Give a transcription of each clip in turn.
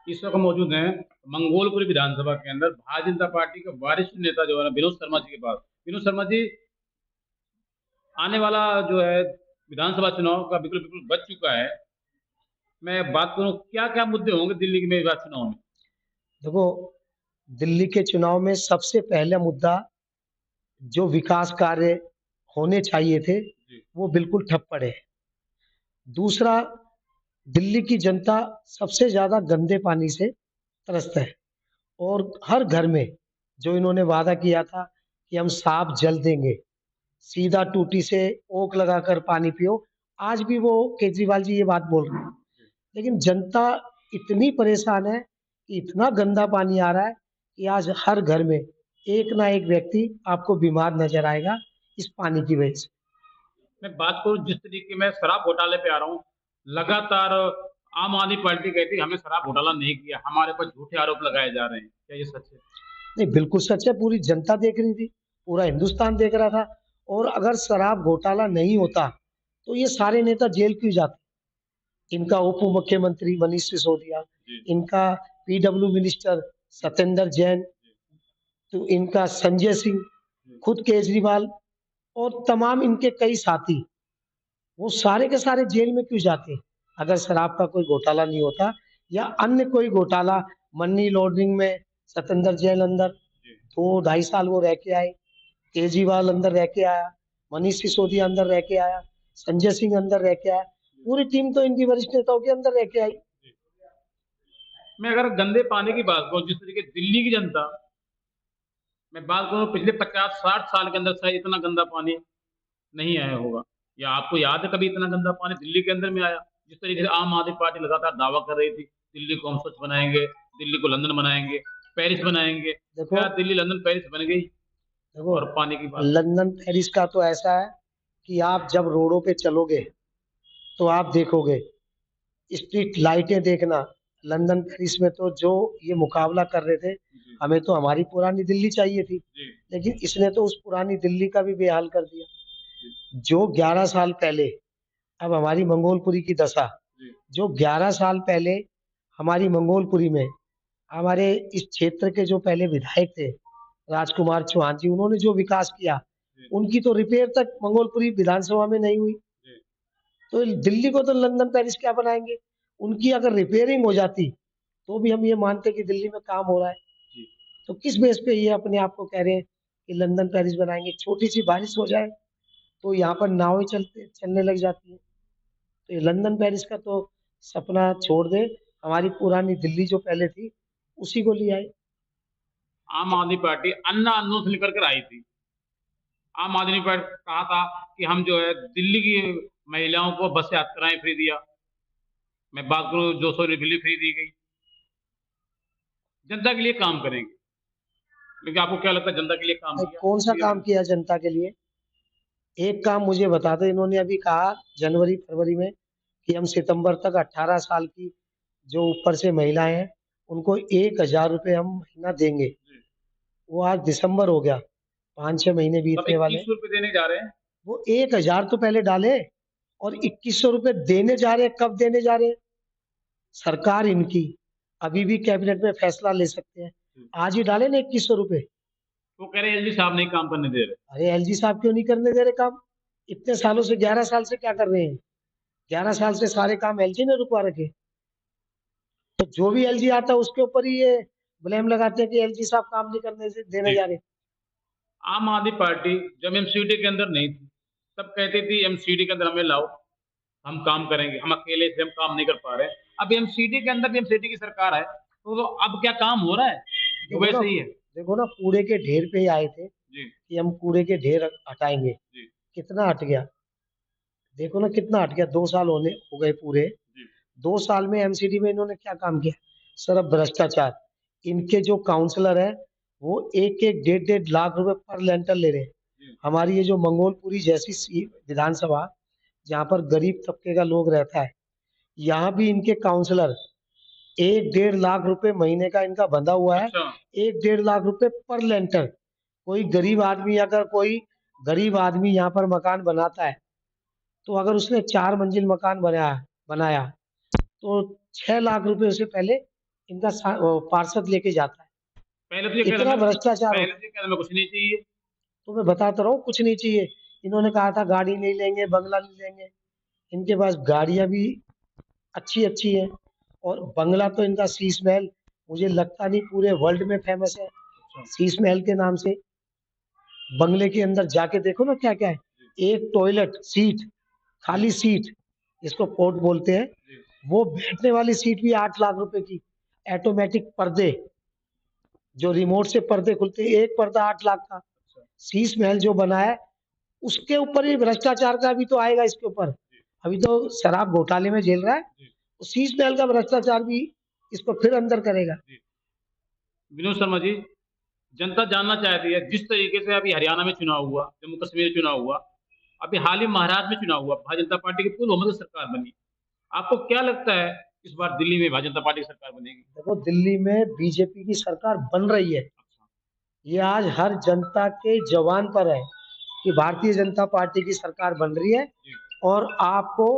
इस वक्त मौजूद हैं मंगोलपुरी विधानसभा के अंदर भारतीय जनता पार्टी के वरिष्ठ नेता जो है ना विनोद शर्मा जी के पास। विनोद शर्मा जी, आने वाला जो है विधानसभा चुनाव का बिल्कुल बिल्कुल बच चुका है। मैं बात करूं क्या क्या मुद्दे होंगे दिल्ली के में इस बार चुनाव में। देखो, दिल्ली के चुनाव में सबसे पहला मुद्दा जो विकास कार्य होने चाहिए थे, जी। वो बिल्कुल ठप पड़े। दूसरा, दिल्ली की जनता सबसे ज़्यादा गंदे पानी से त्रस्त है और हर घर में जो इन्होंने वादा किया था कि हम साफ जल देंगे, सीधा टूटी से ओक लगाकर पानी पियो, आज भी वो केजरीवाल जी ये बात बोल रहे हैं। लेकिन जनता इतनी परेशान है कि इतना गंदा पानी आ रहा है कि आज हर घर में एक ना एक व्यक्ति आपको बीमार नज़र आएगा इस पानी की वजह से। मैं बात करूं जिस तरीके में शराब घोटाले पे आ रहा हूं, लगातार आम आदमी पार्टी कहती है हमने शराब घोटाला नहीं किया, हमारे पर झूठे आरोप लगाए जा रहे हैं, क्या ये सच है? नहीं, बिल्कुल सच है, पूरी जनता देख रही थी, पूरा हिंदुस्तान देख रहा था। और अगर शराब घोटाला नहीं होता, तो ये सारे नेता जेल क्यों जाते? इनका उप मुख्यमंत्री मनीष सिसोदिया, जी। इनका पीडब्ल्यू मिनिस्टर सत्येंद्र जैन, तो इनका संजय सिंह, जी। खुद केजरीवाल और तमाम इनके कई साथी, वो सारे के सारे जेल में क्यों जाते हैं? अगर शराब का कोई घोटाला नहीं होता या अन्य कोई घोटाला, मनी लॉन्ड्रिंग में सत्येंद्र जैन अंदर जी। 2 ढाई साल वो रह के आए, केजरीवाल अंदर रह के आया, मनीष सिसोदिया अंदर रह के आया, संजय सिंह अंदर रह के आया, पूरी टीम तो इनकी वरिष्ठ नेताओं के अंदर रह के आई। मैं अगर गंदे पानी की बात करूं, जिस तरीके दिल्ली की जनता, मैं बात करूं पिछले 50-60 साल के अंदर शायद इतना गंदा पानी नहीं आया होगा, या आपको याद है कभी इतना गंदा पानी दिल्ली के अंदर में आया? जिस तरीके से आम आदमी पार्टी लगातार दावा कर रही थी दिल्ली को हम स्वच्छ बनाएंगे, दिल्ली को लंदन बनाएंगे, पेरिस बनाएंगे, देखो क्या दिल्ली लंदन पेरिस बन गई? देखो, और पानी की बात। लंदन पेरिस का तो ऐसा है कि आप जब रोडों पे चलोगे तो आप देखोगे, स्ट्रीट लाइटें देखना, लंदन पेरिस में तो जो ये मुकाबला कर रहे थे, जी। हमें तो हमारी पुरानी दिल्ली चाहिए थी, जी। लेकिन इसने तो उस पुरानी दिल्ली का भी बेहाल कर दिया। जी। जो 11 साल पहले, अब हमारी मंगोलपुरी की दशा, जी। जो 11 साल पहले हमारी मंगोलपुरी में हमारे इस क्षेत्र के जो पहले विधायक थे, राजकुमार चौहान जी, उन्होंने जो विकास किया, जी। उनकी तो रिपेयर तक मंगोलपुरी विधानसभा में नहीं हुई। जी। तो दिल्ली को तो लंदन पेरिस क्या बनाएंगे? उनकी अगर रिपेयरिंग हो जाती, तो भी हम ये मानते कि दिल्ली में काम हो रहा है। जी। तो किस बेस पे ये अपने आप को कह रहे हैं कि लंदन पेरिस बनाएंगे? छोटी सी बारिश हो जाए तो यहाँ पर नावें चलने लग जाती है। तो ये लंदन पेरिस का तो सपना छोड़ दे, हमारी पुरानी दिल्ली जो पहले थी उसी को ले आए। आम आदमी पार्टी अन्ना अन्नों से निकल कर आई थी। आम आदमी पार्टी कहा था कि हम जो है दिल्ली की महिलाओं को बस यात्राएं फ्री दिया। मैं बात करूं जो सौ बिजली फ्री दी गई, जनता के लिए काम करेंगे। लेकिन आपको क्या लगता है जनता के लिए काम भाई, किया कौन सा दिया काम उन्होंने? किया जनता के लिए? एक काम मुझे बता दो, इन्होंने अभी कहा जनवरी फरवरी में कि हम सितंबर तक 18 साल की जो ऊपर से महिलाएं हैं, उनको 1,000 रुपये हम महीना देंगे। जी। वो आज दिसंबर हो गया, 5-6 महीने तब बीतने वाले। 2100 रुपये देने जा रहे हैं। वो 1,000 तो पहले डाले और 2,100 रुपये देने जा रहे हैं। कब देने जा रहे हैं? सरकार इनकी अभी भी कैबिनेट में फैसला ले सकते हैं, जी। आज ही डाले ना 2,100 रुपये। वो कह रहे हैं एलजी साहब नहीं काम करने दे रहे। अरे एलजी साहब क्यों नहीं करने दे रहे काम? इतने सालों से, 11 साल से क्या कर रहे हैं? 11 साल से सारे काम एलजी ने रुकवा रखे। तो जो भी एलजी आता है उसके ऊपर ही ये ब्लेम लगाते हैं कि एलजी साहब काम नहीं करने से देने जी। जा रहे। आम आदमी पार्टी जब एमसीडी के अंदर नहीं थी, तब कहती थी एमसीडी के अंदर हमें लाओ, हम काम करेंगे, हम अकेले से हम काम नहीं कर पा रहे। अब एमसीडी के अंदर एमसीडी की सरकार है, तो अब क्या काम हो रहा है कि देखो ना, वैसे ही है? कूड़े के ढेर पे ही आए थे जी। कि हम कूड़े के ढेर हटाएंगे। जी। कितना हट गया? देखो ना कितना हट गया, 2 साल हो गए पूरे। जी। 2 साल में एमसीडी में इन्होंने क्या काम किया? सिर्फ भ्रष्टाचार। इनके जो काउंसलर है, वो 1-1 1.5 1.5 लाख रुपए पर लेंटर ले रहे हैं। जी। हमारी ये जो मंगोलपुरी जैसी विधानसभा, जहाँ पर गरीब तबके का लोग रहता है, यहाँ भी इनके काउंसलर 1-1.5 लाख रुपए महीने का इनका बंधा हुआ है। अच्छा। 1-1.5 लाख रुपए पर लेंटर। कोई गरीब आदमी, अगर कोई गरीब आदमी यहाँ पर मकान बनाता है, तो अगर उसने 4 मंजिल मकान बनाया बनाया तो 6 लाख रुपए उसे पहले इनका पार्षद लेके जाता है। पहले तो ये कह रहे इतना मैं भ्रष्टाचार पहले होता है। तो ये कह रहे मैं कुछ नहीं चाहिए। तो मैं बताता रहा हूँ कुछ नहीं चाहिए। इन्होंने कहा था गाड़ी नहीं लेंगे, बंगला नहीं लेंगे। इनके पास गाड़ियां भी अच्छी अच्छी हैं और बंगला तो इनका शीश महल मुझे लगता नहीं पूरे वर्ल्ड में फेमस है। अच्छा। शीश महल के नाम से बंगले के अंदर जाके देखो ना क्या क्या है। एक टॉयलेट सीट, खाली सीट, इसको कोर्ट बोलते हैं, जी। वो बैठने वाली सीट भी 8 लाख रुपए की। ऑटोमेटिक पर्दे, जो रिमोट से पर्दे खुलते हैं, एक पर्दा 8 लाख का। अच्छा। शीश महल जो बना है उसके ऊपर ही भ्रष्टाचार का भी तो आएगा इसके ऊपर। जी। अभी तो शराब घोटाले में झेल रहा है, जी। तो शीश महल का भ्रष्टाचार भी इसको फिर अंदर करेगा। जी। विनोद शर्मा जी, जनता जानना चाहती है जिस तरीके से अभी हरियाणा में चुनाव हुआ, जम्मू कश्मीर में चुनाव हुआ, अभी हाल ही महाराष्ट्र में चुनाव हुआ, भारतीय जनता पार्टी की पूर्ण बहुमत से सरकार बनी। आपको क्या लगता है इस बार दिल्ली में भारतीय जनता पार्टी की सरकार बनेगी? देखो दिल्ली में बीजेपी की सरकार बन रही है। अच्छा। ये आज हर जनता के जवान पर है कि भारतीय जनता पार्टी की सरकार बन रही है। जी। और आपको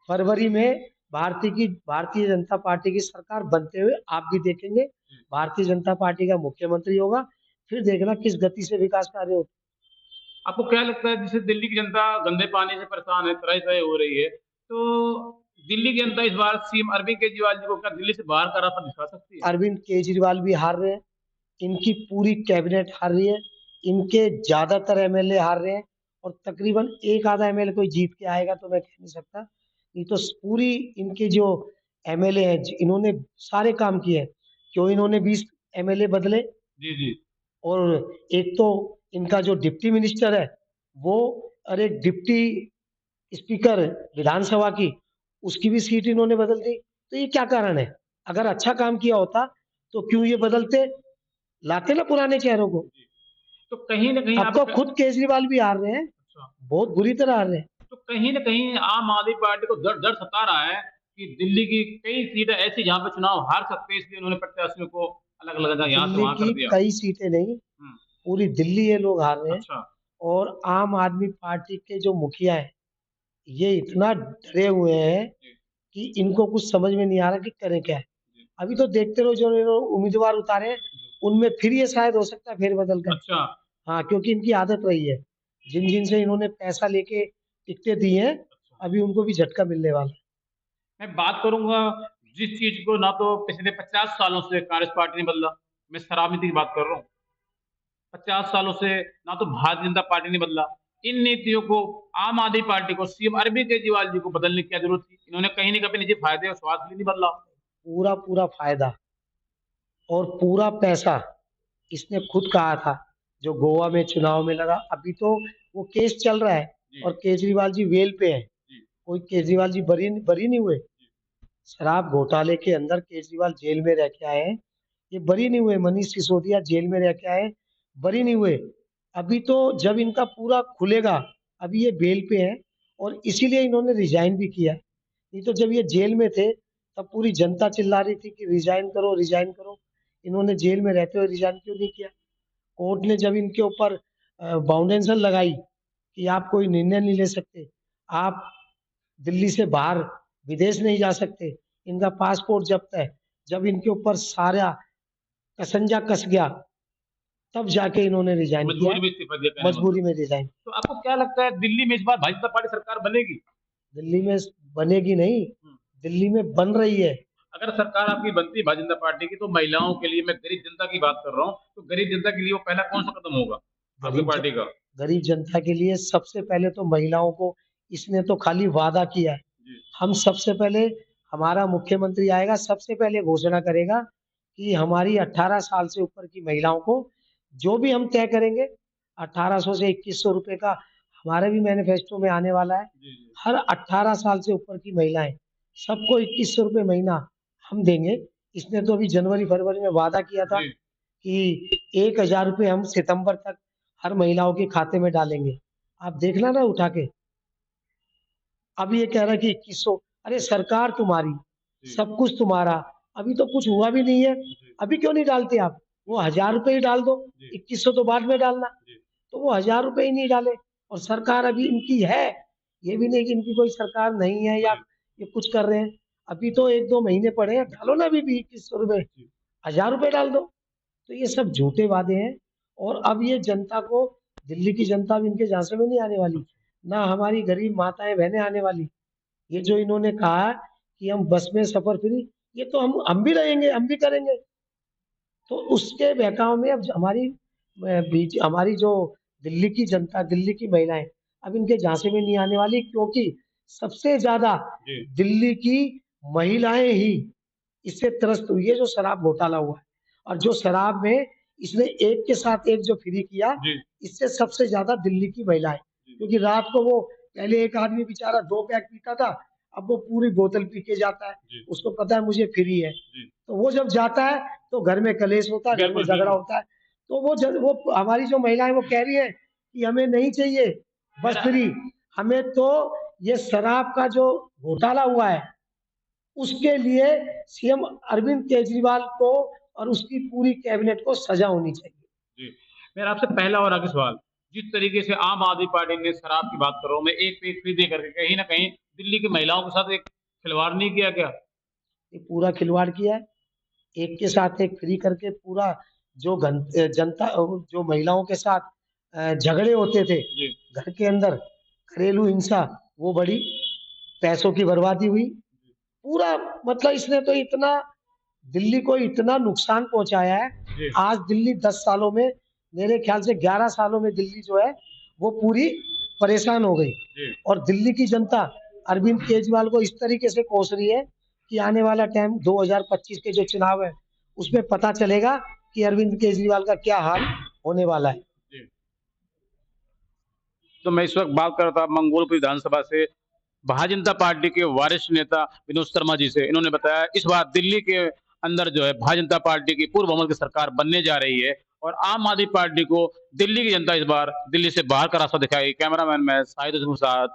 फरवरी में भारतीय जनता पार्टी की सरकार बनते हुए आप भी देखेंगे। जी। भारतीय जनता पार्टी का मुख्यमंत्री होगा, फिर देखना किस गति से विकास कार्य होते। आपको क्या लगता है जैसे दिल्ली की जनता गंदे पानी से परेशान है, त्राहि-त्राहि हो रही है, तो दिल्ली की जनता इस बार सीएम अरविंद केजरीवाल जी को क्या दिल्ली से बाहर का रास्ता दिखा सकती है? अरविंद केजरीवाल भी हार रहे हैं, इनकी पूरी कैबिनेट हार रही है, इनके ज्यादातर एमएलए हार रहे हैं और तकरीबन एक आधा एमएलए कोई जीत के आएगा तो मैं कह नहीं सकता। नहीं तो पूरी इनके जो एमएलए हैं इन्होंने सारे काम किए हैं। क्यों इन्होंने 20 एमएलए बदले? जी, जी। और एक तो इनका जो डिप्टी मिनिस्टर है वो, अरे डिप्टी स्पीकर विधानसभा की, उसकी भी सीट इन्होंने बदल दी। तो ये क्या कारण है? अगर अच्छा काम किया होता तो क्यों ये बदलते, लाते ना पुराने चेहरों को। जी। तो कहीं न कहीं अब आप तो क खुद केजरीवाल भी हार रहे हैं, अच्छा। बहुत बुरी तरह हार रहे हैं। तो कहीं न कहीं आम आदमी पार्टी को डर डर सता रहा है कि दिल्ली की कई सीटें ऐसी जहाँ पे चुनाव हार सकते हैं, इसलिए उन्होंने प्रत्याशियों को अलग-अलग जगह यहाँ से दिल्ली वहाँ की कर दिया। कई सीटें नहीं, हुँ। पूरी दिल्ली ये लोग हार रहे हैं। अच्छा। और आम आदमी पार्टी के जो मुखिया हैं, ये इतना डरे हुए हैं जी। कि इनको कुछ समझ में नहीं आ रहा कि करें क्या? जी। अभी तो देखते रहो जो इन्होंने उम्मीदवार उतारे हैं, जी। उनमें फिर ये शायद हो सकता है फेरबदल करें। अच्छा। हाँ, क्योंकि इनकी आदत रही है। जिन-जिन से इन्होंने पैसा लेके टिकटें दी हैं, अच्छा। अभी उनको भी झटका मिलने वाला है। मैं बात करूँगा जिस चीज़ को ना तो पिछले 50 सालों से कांग्रेस पार्टी ने बदला, मैं शराब नीति की बात कर रहा हूँ। 50 सालों से ना तो भारतीय जनता पार्टी ने बदला। इन नीतियों को आम आदमी पार्टी को सीएम अरविंद केजरीवाल जी को बदलने की क्या ज़रूरत थी? इन्होंने कहीं न कहीं अपने निजी फ़ायदे और स्वार्थ के लिए नहीं बदला। पूरा-पूरा फ़ायदा और पूरा पैसा इसने खुद कहा था, जो गोवा में चुनाव में लगा। अभी तो वो केस चल रहा है जी। और केजरीवाल जी बेल पे हैं। जी। कोई केजरीवाल जी बरी नहीं हुए। जी। शराब घोटाले के अंदर केजरीवाल जेल में रह के आए हैं, ये बरी नहीं हुए। मनीष सिसोदिया जेल में रह के आए, बरी नहीं हुए। अभी तो जब इनका पूरा खुलेगा, अभी ये बेल पे हैं और इसीलिए इन्होंने रिज़ाइन भी किया है। नहीं तो जब ये जेल में थे, तब पूरी जनता चिल्ला रही थी कि रिज़ाइन करो, रिज़ाइन करो। इन्होंने जेल में रहते हुए रिज़ाइन क्यों नहीं किया? कोर्ट ने जब इनके ऊपर बाउंडेशन लगाई कि आप कोई निर्णय नहीं ले सकते, आप दिल्ली से बाहर विदेश नहीं जा सकते, इनका पासपोर्ट जब्त है। जब इनके ऊपर सारा कसंजा कस गया, तब जाके इन्होंने रिज़ाइन किया मजबूरी है, में इस्तीफ़ा दिया कहने का मतलब। मजबूरी में रिज़ाइन। तो आपको क्या लगता है दिल्ली में इस बार भारतीय जनता पार्टी सरकार बनेगी? दिल्ली में बनेगी नहीं, हुँ। दिल्ली में बन रही है। अगर सरकार आपकी बनती है भारतीय जनता पार्टी की तो महिलाओं के लिए मैं गरीब जनता की बात कर रहा हूँ, तो गरीब जनता के लिए वो पहला कौन-सा कदम होगा आपकी गरीब ज पार्टी का? गरीब जनता के लिए सबसे पहले तो महिलाओं को इसने तो खाली वादा किया है। जी। हम सबसे पहले, हमारा मुख्यमंत्री आएगा, सबसे पहले घोषणा करेगा कि हमारी 18 साल से ऊपर की महिलाओं को जो भी हम तय करेंगे, 1800 से 2100 रुपए का हमारे भी मैनिफेस्टो में आने वाला है। जी, जी। हर 18 साल से ऊपर की महिलाएँ, सबको 2100 रुपए महीना हम देंगे। इसने तो अभी जनवरी-फरवरी में वादा किया था जी। कि 1000 रुपए हम सितंबर तक हर महिलाओं के खाते में डालेंगे। आप देखना ना उठा के। अब ये कह रहा है कि 2100, अरे सरकार तुम्हारी, जी। सब कुछ तुम्हारा, अभी तो कुछ हुआ भी नहीं है, जी। अभी क्यों नहीं डालते आप? वो 1000 रुपए ही डाल दो, जी। 2100 तो बाद में डालना। जी। तो वो 1000 रुपए ही नहीं डाले और सरकार अभी इनकी है, ये भी नहीं कि इनकी कोई सरकार नहीं है या जी। ये कुछ कर रहे हैं। अभी तो 1-2 महीने पड़े हैं, डालो ना अभी भी 2100 रुपए, 1000 रुपए डाल दो। तो ये सब झूठे वादे हैं और अब ये जनता को, दिल्ली की जनता भी इनके झांसे में नहीं आने वाली, ना हमारी गरीब माताएं बहनें आने वाली। ये जो इन्होंने कहा कि हम बस में सफर फ्री, ये तो हम भी रहेंगे, हम भी करेंगे। तो उसके बहकाव में अब हमारी जो दिल्ली की जनता, दिल्ली की महिलाएं अब इनके झांसे में नहीं आने वाली, क्योंकि सबसे ज्यादा जी दिल्ली की महिलाएं ही इससे त्रस्त हुई है, जो शराब घोटाला हुआ है। और जो शराब में इसने एक के साथ एक जो फ्री किया, जी इससे सबसे ज्यादा दिल्ली की महिलाएं, क्योंकि रात को वो, पहले एक आदमी बेचारा 2 पैक पीता था, अब वो पूरी बोतल पी के जाता है, जी उसको पता है मुझे फ्री है। जी तो वो जब जाता है तो घर में कलेश होता है, घर में बिल्कुल झगड़ा बिल्कुल। होता है। तो वो हमारी जो महिलाएं वो कह रही है कि हमें नहीं चाहिए बस मेरा फ्री, हमें तो ये शराब का जो घोटाला हुआ है उसके लिए सीएम अरविंद केजरीवाल को और उसकी पूरी कैबिनेट को सजा होनी चाहिए। जी, मेरा आपसे पहला और आखिरी सवाल, जिस तरीके से आम आदमी पार्टी ने शराब की बात कर रहा हूँ मैं, एक पे एक फ्री दे करके कहीं न कहीं दिल्ली की महिलाओं के साथ एक खिलवाड़ नहीं किया क्या? ये पूरा खिलवाड़ किया है, एक के साथ एक फ्री करके पूरा जनता, जो महिलाओं के साथ झगड़े होते थे जी, घर के अंदर, घरेलू हिंसा वो बढ़ी, पैसों की बर्बादी हुई, पूरा, मतलब इसने तो इतना दिल्ली को इतना नुकसान पहुंचाया है। जी, आज दिल्ली 10 सालों में, मेरे ख्याल से 11 सालों में दिल्ली जो है वो पूरी परेशान हो गई। जी। और दिल्ली की जनता अरविंद केजरीवाल को इस तरीके से कोस रही है कि आने वाला टाइम 2025 के जो चुनाव है उसमें पता चलेगा कि अरविंद केजरीवाल का क्या हाल होने वाला है। जी। तो मैं इस वक़्त बात कर रहा था मंगोलपुर विधानसभा से भारतीय जनता पार्टी के वरिष्ठ नेता विनोद शर्मा जी से। इन्होंने बताया इस बार दिल्ली के अंदर जो है भारतीय जनता पार्टी की पूर्व बहुमत की सरकार बनने जा रही है और आम आदमी पार्टी को दिल्ली की जनता इस बार दिल्ली से बाहर का रास्ता दिखाएगी। कैमरामैन मैं शाहिद हुसैन के साथ